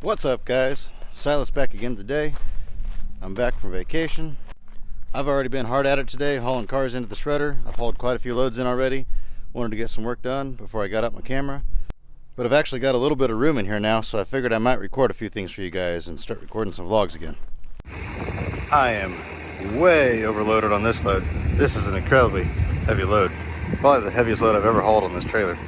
What's up, guys? Silas back again today. I'm back from vacation. I've already been hard at it today, hauling cars into the shredder. I've hauled quite a few loads in already. Wanted to get some work done before I got up my camera. But I've actually got a little bit of room in here now, so I figured I might record a few things for you guys and start recording some vlogs again. I am way overloaded on this load. This is an incredibly heavy load. Probably the heaviest load I've ever hauled on this trailer.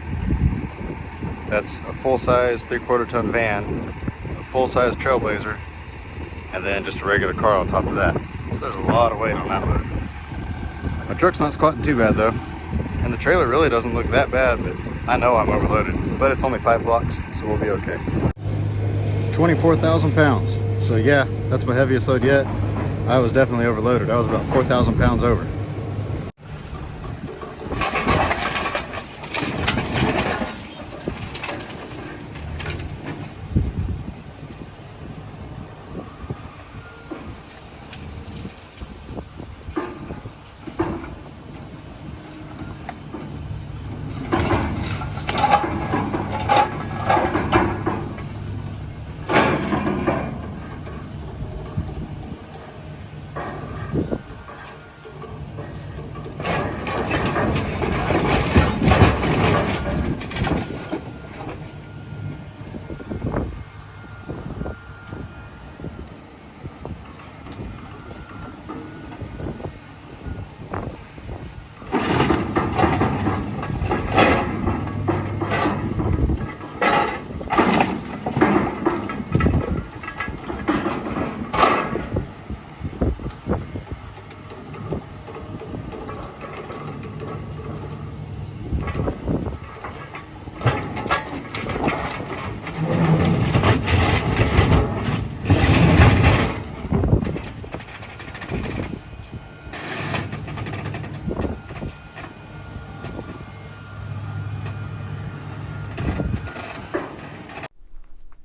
That's a full-size 3/4 ton van, a full-size Trailblazer, and then just a regular car on top of that. So there's a lot of weight on that load. My truck's not squatting too bad though, and the trailer really doesn't look that bad, but I know I'm overloaded. But it's only 5 blocks, so we'll be okay. 24,000 pounds. So yeah, that's my heaviest load yet. I was definitely overloaded. I was about 4,000 pounds over.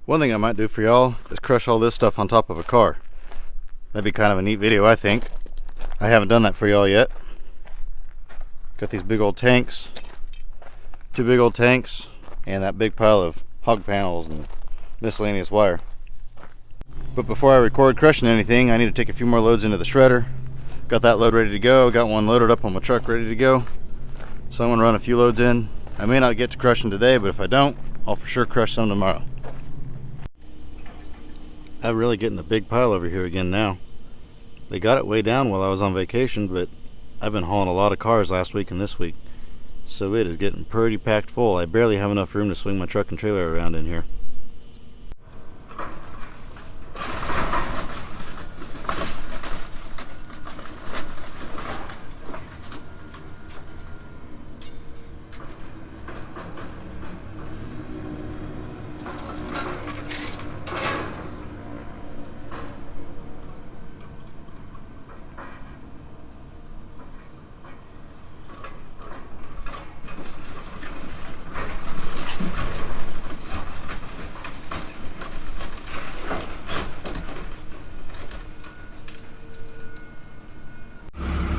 One thing I might do for y'all is crush all this stuff on top of a car. That'd be kind of a neat video, I think. I haven't done that for y'all yet. Got these big old tanks, 2 big old tanks, and that big pile of hog panels and miscellaneous wire. But before I record crushing anything, I need to take a few more loads into the shredder. Got that load ready to go, got one loaded up on my truck ready to go. So I'm gonna run a few loads in. I may not get to crushing today, but if I don't, I'll for sure crush some tomorrow. I'm really getting the big pile over here again now. They got it way down while I was on vacation, but I've been hauling a lot of cars last week and this week, so it is getting pretty packed full. I barely have enough room to swing my truck and trailer around in here.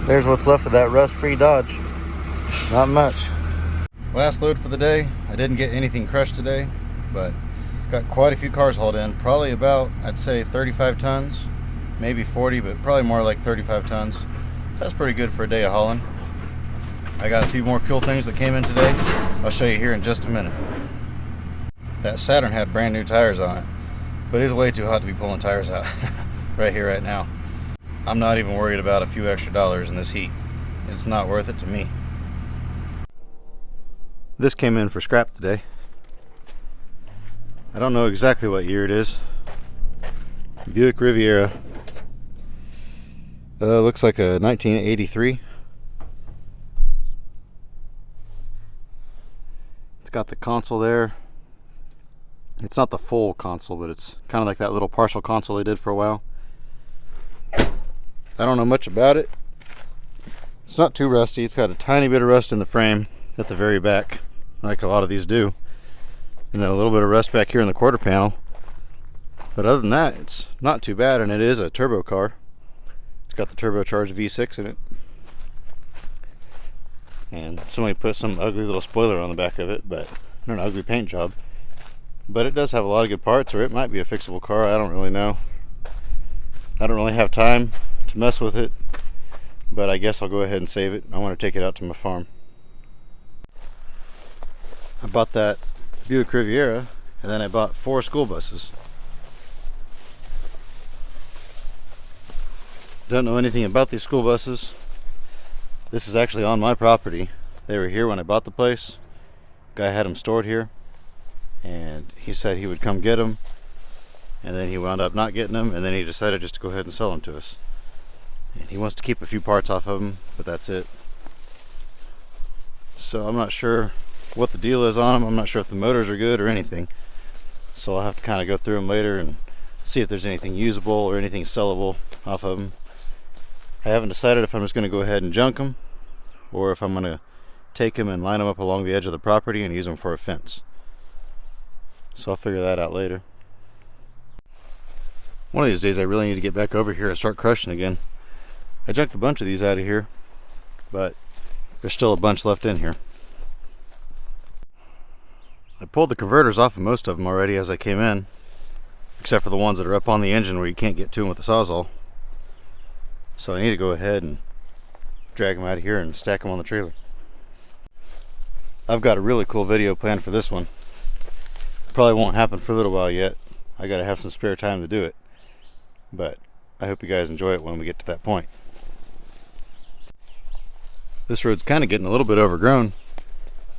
There's what's left of that rust-free Dodge. Not much. Last load for the day. I didn't get anything crushed today, but got quite a few cars hauled in. Probably about, I'd say 35 tons, maybe 40, but probably more like 35 tons. So that's pretty good for a day of hauling. I got a few more cool things that came in today. I'll show you here in just a minute. That Saturn had brand new tires on it, but it's way too hot to be pulling tires out right here, right now. I'm not even worried about a few extra dollars in this heat. It's not worth it to me. This came in for scrap today. I don't know exactly what year it is. Buick Riviera. Looks like a 1983. It's got the console there. It's not the full console, but it's kind of like that little partial console they did for a while. I don't know much about it. It's not too rusty. It's got a tiny bit of rust in the frame at the very back, like a lot of these do. And then a little bit of rust back here in the quarter panel. But other than that, it's not too bad, and it is a turbo car. It's got the turbocharged V6 in it. And somebody put some ugly little spoiler on the back of it, but not an ugly paint job. but it does have a lot of good parts, or it might be a fixable car. I don't really know. I don't really have time to mess with it, but I guess I'll go ahead and save it. I want to take it out to my farm. I bought that Buick Riviera, and then I bought 4 school buses. Don't know anything about these school buses. This is actually on my property. They were here when I bought the place. Guy had them stored here, and he said he would come get them, and then he wound up not getting them, and then he decided just to go ahead and sell them to us. And he wants to keep a few parts off of them, but that's it. So I'm not sure what the deal is on them. I'm not sure if the motors are good or anything. So I'll have to kind of go through them later and see if there's anything usable or anything sellable off of them. I haven't decided if I'm just going to go ahead and junk them, or if I'm going to take them and line them up along the edge of the property and use them for a fence. So I'll figure that out later. One of these days I really need to get back over here and start crushing again. I junked a bunch of these out of here, but there's still a bunch left in here. I pulled the converters off of most of them already as I came in, except for the ones that are up on the engine where you can't get to them with the Sawzall. So I need to go ahead and drag them out of here and stack them on the trailer. I've got a really cool video planned for this one. Probably won't happen for a little while yet. I gotta have some spare time to do it. But I hope you guys enjoy it when we get to that point. This road's kind of getting a little bit overgrown.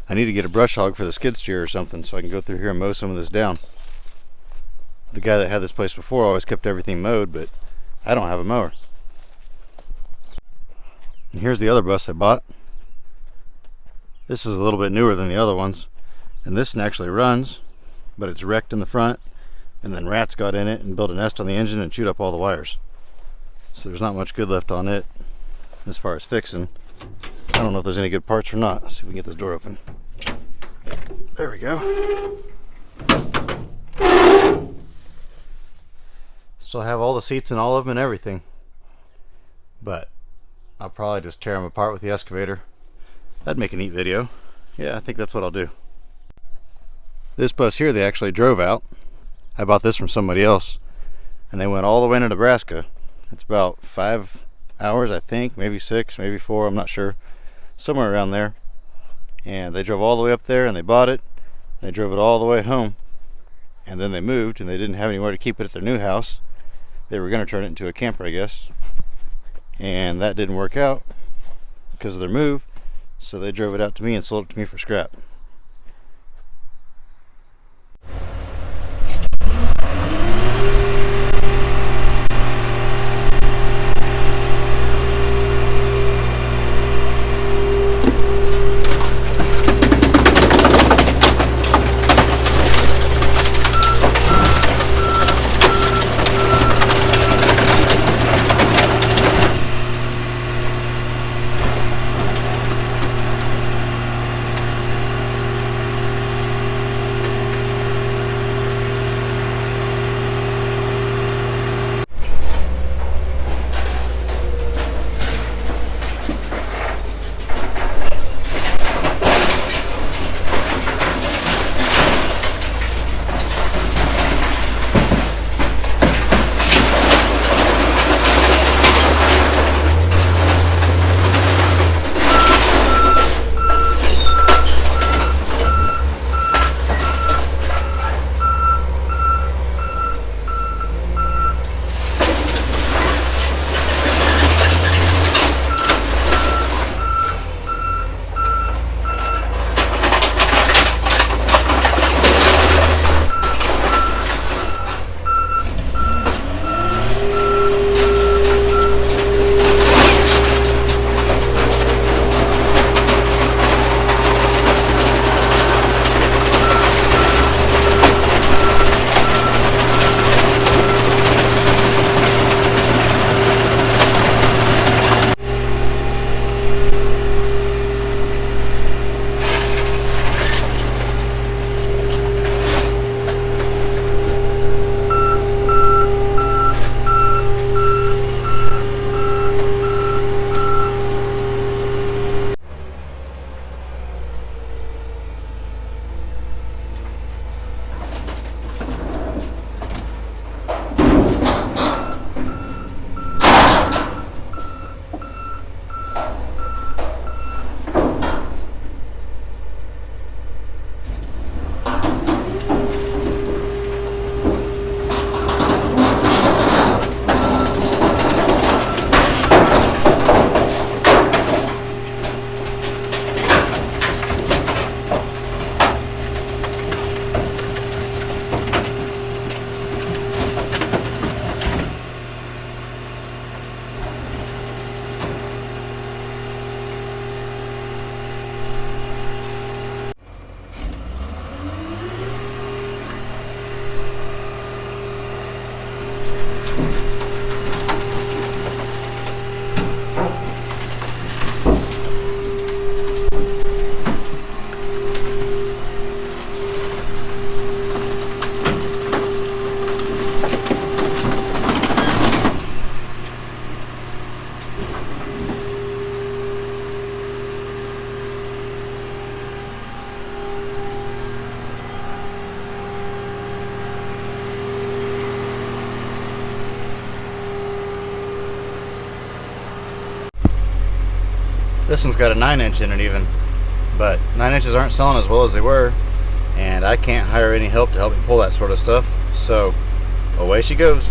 I need to get a brush hog for the skid steer or something so I can go through here and mow some of this down. The guy that had this place before always kept everything mowed, but I don't have a mower. And here's the other bus I bought. This is a little bit newer than the other ones, and this one actually runs, but it's wrecked in the front, and then rats got in it and built a nest on the engine and chewed up all the wires. So there's not much good left on it as far as fixing. I don't know if there's any good parts or not. Let's see if we can get this door open. There we go. Still have all the seats in all of them and everything, but I'll probably just tear them apart with the excavator. That'd make a neat video. Yeah, I think that's what I'll do. This bus here they actually drove out. I bought this from somebody else, and they went all the way to Nebraska. It's about 5 hours, I think, maybe 6, maybe 4, I'm not sure. Somewhere around there. And they drove all the way up there and they bought it. They drove it all the way home. And then they moved and they didn't have anywhere to keep it at their new house. They were going to turn it into a camper, I guess. And that didn't work out because of their move. So they drove it out to me and sold it to me for scrap. This one's got a 9-inch in it even, but 9 inches aren't selling as well as they were, and I can't hire any help to help me pull that sort of stuff, so away she goes.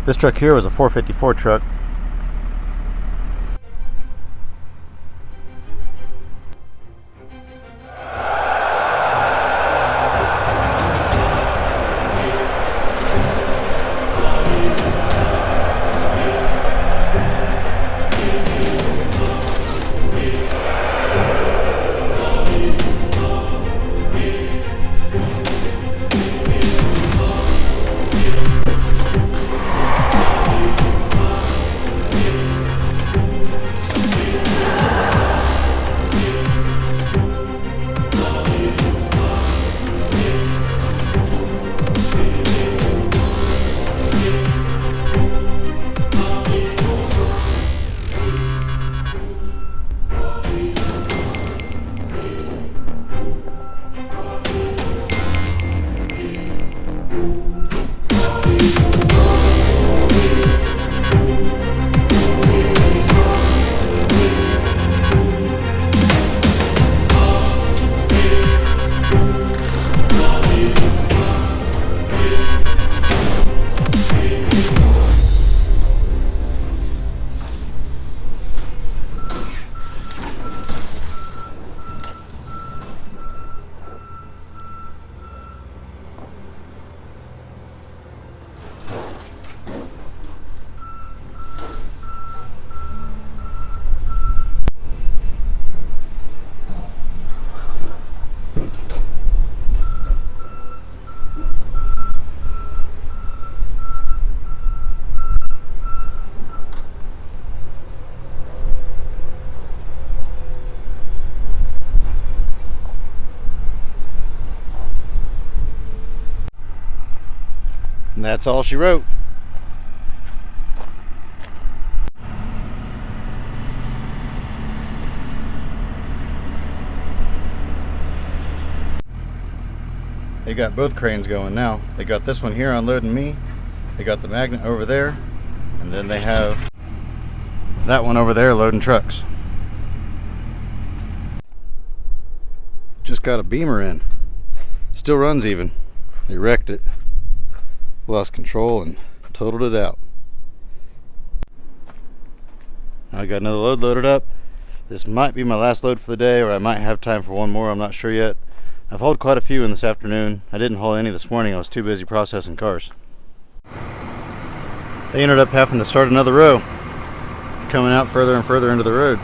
This truck here was a 454 truck. And that's all she wrote. They got both cranes going now. They got this one here unloading me. They got the magnet over there. And then they have that one over there loading trucks. Just got a Beamer in. Still runs even. They wrecked it. Lost control and totaled it out. I got another load loaded up. This might be my last load for the day, or I might have time for one more. I'm not sure yet. I've hauled quite a few in this afternoon. I didn't haul any this morning. I was too busy processing cars. They ended up having to start another row. It's coming out further and further into the road.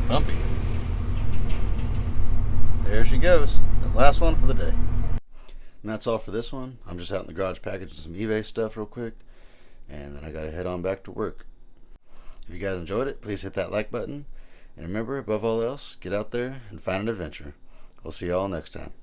Bumpy. There she goes. The last one for the day. And that's all for this one. I'm just out in the garage packaging some eBay stuff real quick. And then I gotta head on back to work. If you guys enjoyed it, please hit that like button. And remember, above all else, get out there and find an adventure. We'll see you all next time.